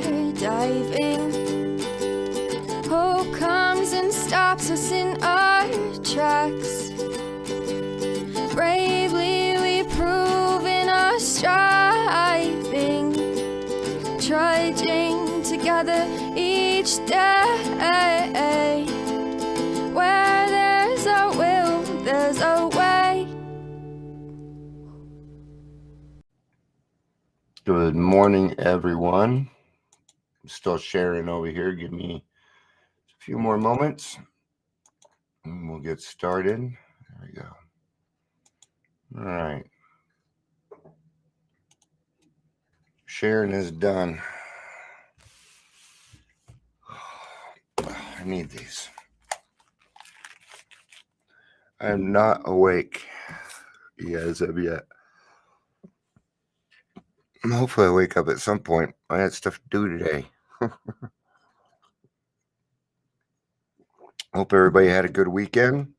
skydiving. Hope comes and stops us in our tracks. Bravely we prove in our striving, trudging together each day. Where there's a will, there's a way. Good morning, everyone. I'm still sharing over here. Give me a few more moments and we'll get started. There we go. All right. Sharing is done. I need these. I am not awake, you guys, have yet. Hopefully I wake up at some point. I had stuff to do today. Hope everybody had a good weekend.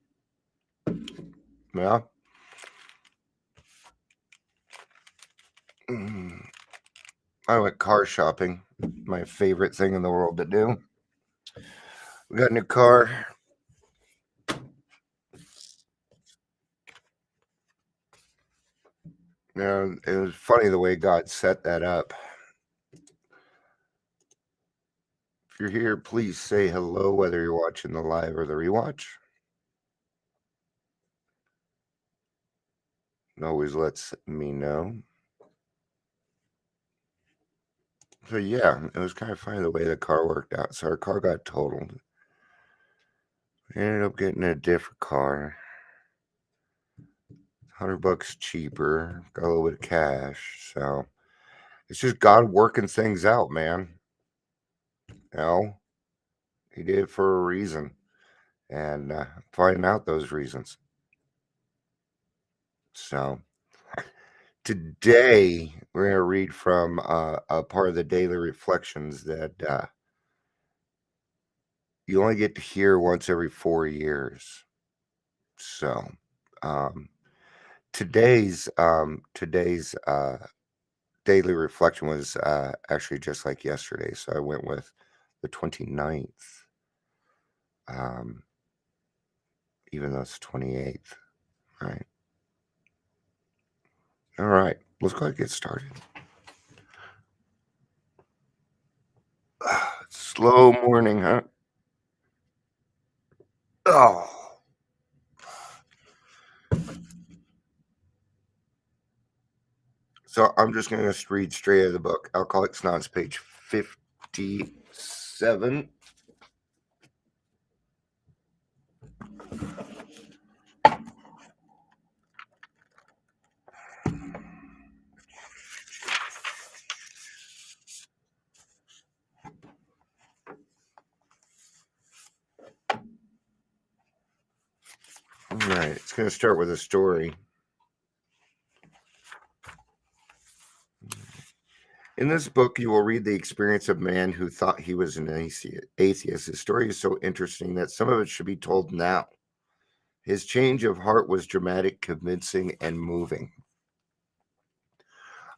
Yeah. I went car shopping. My favorite thing in the world to do. We got a new car. You know, it was funny the way God set that up. If you're here, please say hello, whether you're watching the live or the rewatch. It always lets me know. So yeah, it was kind of funny the way the car worked out. So our car got totaled. We ended up getting a different car. $100 cheaper. Got a little bit of cash. So it's just God working things out, man. You know, He did it for a reason. And finding out those reasons. So today we're going to read from a part of the daily reflections that you only get to hear once every 4 years. So today's daily reflection was actually just like yesterday. So I went with the 29th, even though it's 28th, right? All right, let's go ahead and get started. Slow morning, huh? Oh. So I'm just going to read straight out of the book. Alcoholics Anonymous, page 57. All right, it's going to start with a story. In this book, you will read the experience of a man who thought he was an atheist. His story is so interesting that some of it should be told now. His change of heart was dramatic, convincing, and moving.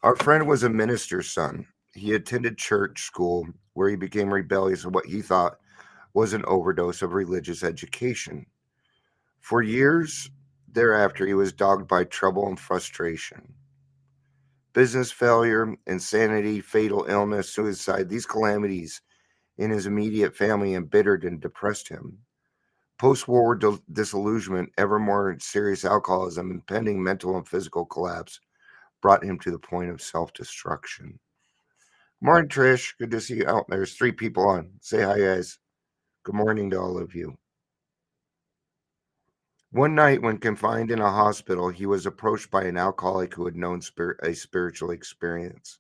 Our friend was a minister's son. He attended church school where he became rebellious at what he thought was an overdose of religious education. For years thereafter, he was dogged by trouble and frustration. Business failure, insanity, fatal illness, suicide, these calamities in his immediate family embittered and depressed him. Post-war disillusionment, ever more serious alcoholism, impending mental and physical collapse brought him to the point of self-destruction. Morning, Trish. Good to see you. Oh, there's 3 people on. Say hi, guys. Good morning to all of you. One night, when confined in a hospital, he was approached by an alcoholic who had known a spiritual experience.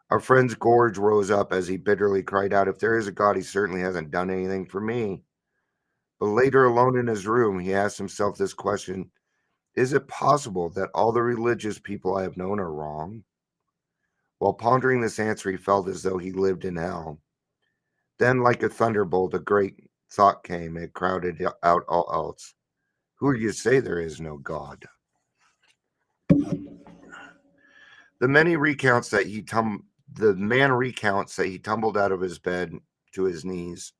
Our friend's gorge rose up as he bitterly cried out, "If there is a God, he certainly hasn't done anything for me." But later, alone in his room, he asked himself this question: is it possible that all the religious people I have known are wrong? While pondering this answer, he felt as though he lived in hell. Then, like a thunderbolt, a great thought came. It crowded out all else. Who are you to say there is no God? The many recounts that he The man recounts that he tumbled out of his bed to his knees.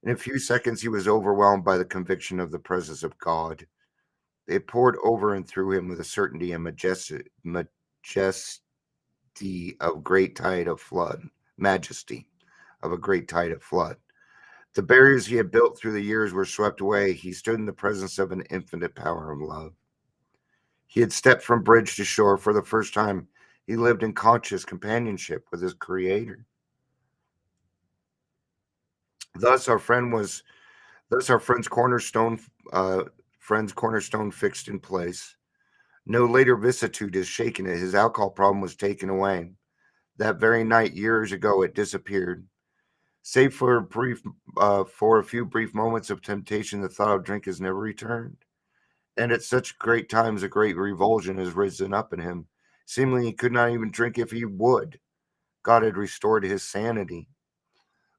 In a few seconds, he was overwhelmed by the conviction of the presence of God. It poured over and through him with a certainty and majesty of great tide of flood, majesty of a great tide of flood. The barriers he had built through the years were swept away. He stood in the presence of an infinite power of love. He had stepped from bridge to shore for the first time. He lived in conscious companionship with his creator. Thus, our friend was Thus, our friend's cornerstone fixed in place. No later vicissitude has shaken it. His alcohol problem was taken away. That very night, years ago, it disappeared. Save for a few brief moments of temptation, the thought of drink has never returned. And at such great times, a great revulsion has risen up in him. Seemingly, he could not even drink if he would. God had restored his sanity.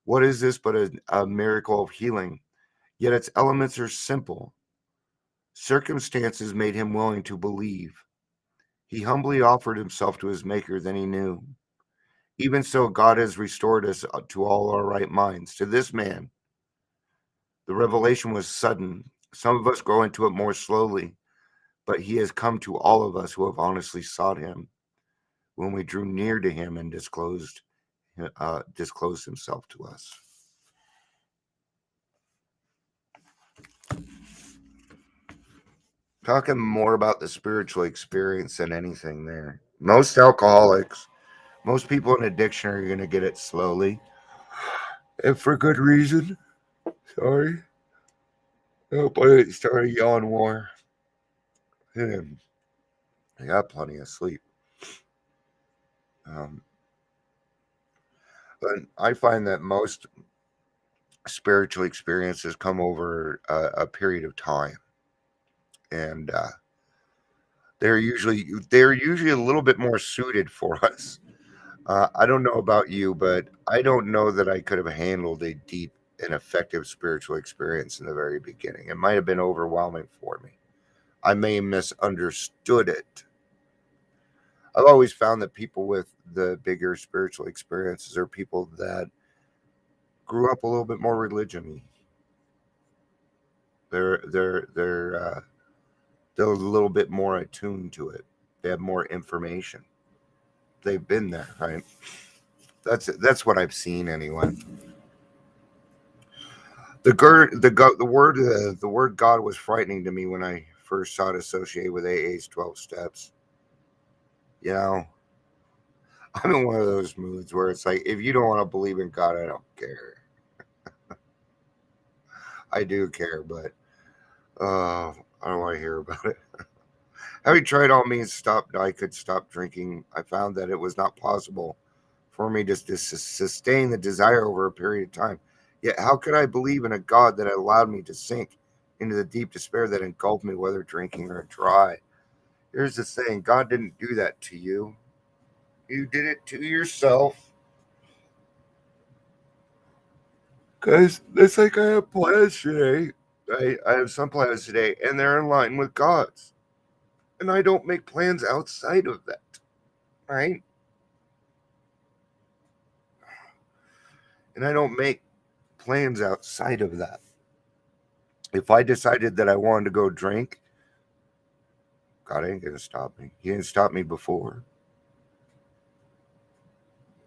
What is this but a miracle of healing? Yet its elements are simple. Circumstances made him willing to believe. He humbly offered himself to his Maker, then he knew. Even so, God has restored us to all our right minds. To this man, the revelation was sudden. Some of us grow into it more slowly, but he has come to all of us who have honestly sought him when we drew near to him and disclosed himself to us. Talking more about the spiritual experience than anything there. Most alcoholics, most people in addiction are going to get it slowly and for good reason. Sorry. Oh, boy, it started yawning more. I got plenty of sleep. Um, but I find that most spiritual experiences come over a period of time, and they're usually a little bit more suited for us. I don't know about you, but I don't know that I could have handled a deep and effective spiritual experience in the very beginning. It might have been overwhelming for me. I may have misunderstood it. I've always found that people with the bigger spiritual experiences are people that grew up a little bit more religion-y. They're they're they're uh, they're a little bit more attuned to it. They have more information. They've been there, right? That's what I've seen anyway. The word God was frightening to me when I first saw it associated with AA's 12 steps. You know, I'm in one of those moods where it's like, if you don't want to believe in God, I don't care. I do care, but I don't want to hear about it. Having tried all means I could stop drinking, I found that it was not possible for me to sustain the desire over a period of time. Yet, how could I believe in a God that allowed me to sink into the deep despair that engulfed me, whether drinking or dry? Here's the thing: God didn't do that to you. You did it to yourself. Guys, it's like I have plans today. I have some plans today, and they're in line with God's. And I don't make plans outside of that, right? And I don't make plans outside of that. If I decided that I wanted to go drink, God ain't gonna stop me. He didn't stop me before.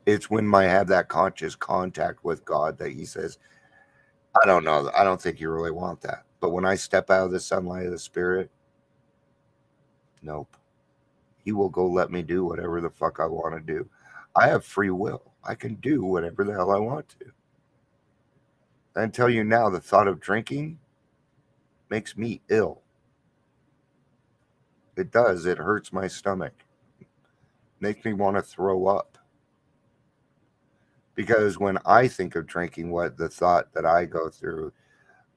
It's when I have that conscious contact with God that He says, I don't know. I don't think you really want that. But when I step out of the sunlight of the Spirit, nope. He will go let me do whatever the fuck I want to do. I have free will. I can do whatever the hell I want to. I tell you now, the thought of drinking makes me ill. It does. It hurts my stomach. Makes me want to throw up. Because when I think of drinking, what the thought that I go through,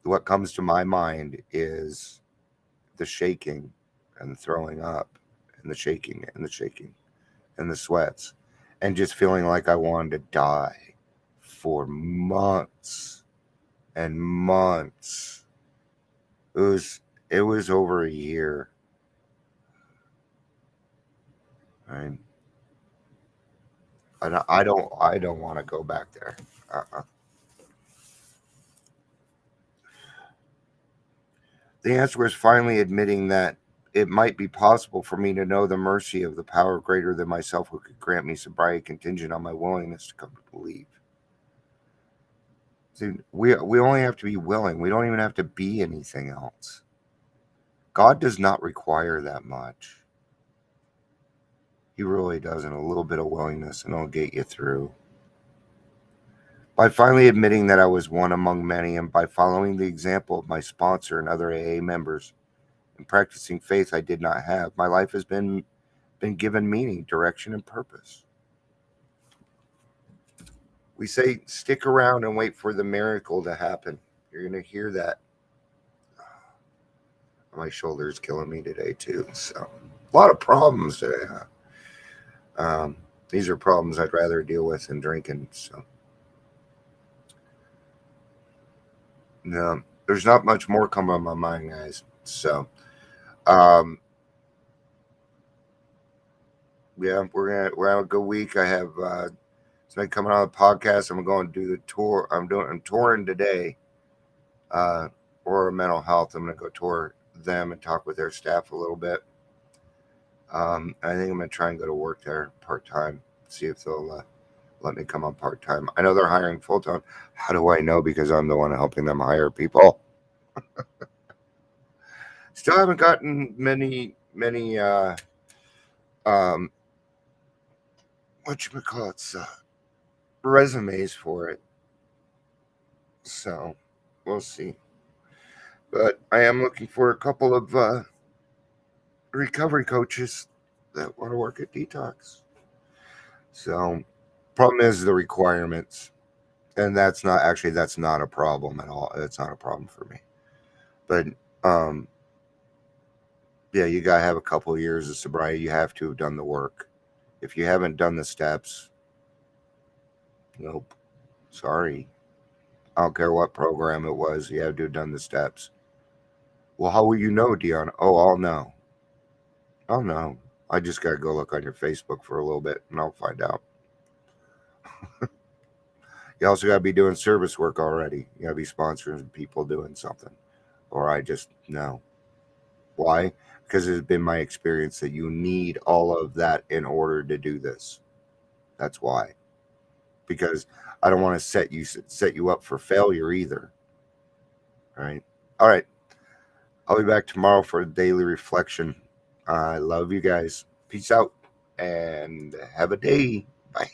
what comes to my mind is the shaking and the throwing up and the shaking and the shaking and the sweats and just feeling like I wanted to die for months and months. It was over a year. Right? I don't want to go back there. Uh-uh. The answer was finally admitting that it might be possible for me to know the mercy of the power greater than myself who could grant me sobriety contingent on my willingness to come to believe. See, we only have to be willing. We don't even have to be anything else. God does not require that much. He really doesn't. A little bit of willingness and it'll get you through. By finally admitting that I was one among many and by following the example of my sponsor and other AA members and practicing faith I did not have, my life has been given meaning, direction, and purpose. We say stick around and wait for the miracle to happen. You're going to hear that. My shoulder's killing me today, too. So, a lot of problems today. These are problems I'd rather deal with than drinking. So, no, there's not much more coming on my mind, guys. So, yeah, we're having a good week. I have somebody coming on the podcast. I'm going to do the tour. I'm touring today. Or mental health. I'm going to go tour them and talk with their staff a little bit. I think I'm going to try and go to work there part-time, see if they'll let me come on part-time. I know they're hiring full-time. How do I know? Because I'm the one helping them hire people. Still haven't gotten many whatchamacallits, resumes for it. So we'll see. But I am looking for a couple of recovery coaches that want to work at Detox. So, problem is the requirements, and that's not a problem at all. It's not a problem for me. But yeah, you gotta have a couple of years of sobriety. You have to have done the work. If you haven't done the steps, nope. Sorry. I don't care what program it was. You have to have done the steps. Well, how will you know, Dion? Oh, I'll know. I'll know. I just gotta go look on your Facebook for a little bit, and I'll find out. You also got to be doing service work already. You got to be sponsoring people doing something. Or I just know. Why? Because it's been my experience that you need all of that in order to do this. That's why. Because I don't want to set you up for failure either. Right? All right. I'll be back tomorrow for a daily reflection. I love you guys. Peace out and have a day. Bye.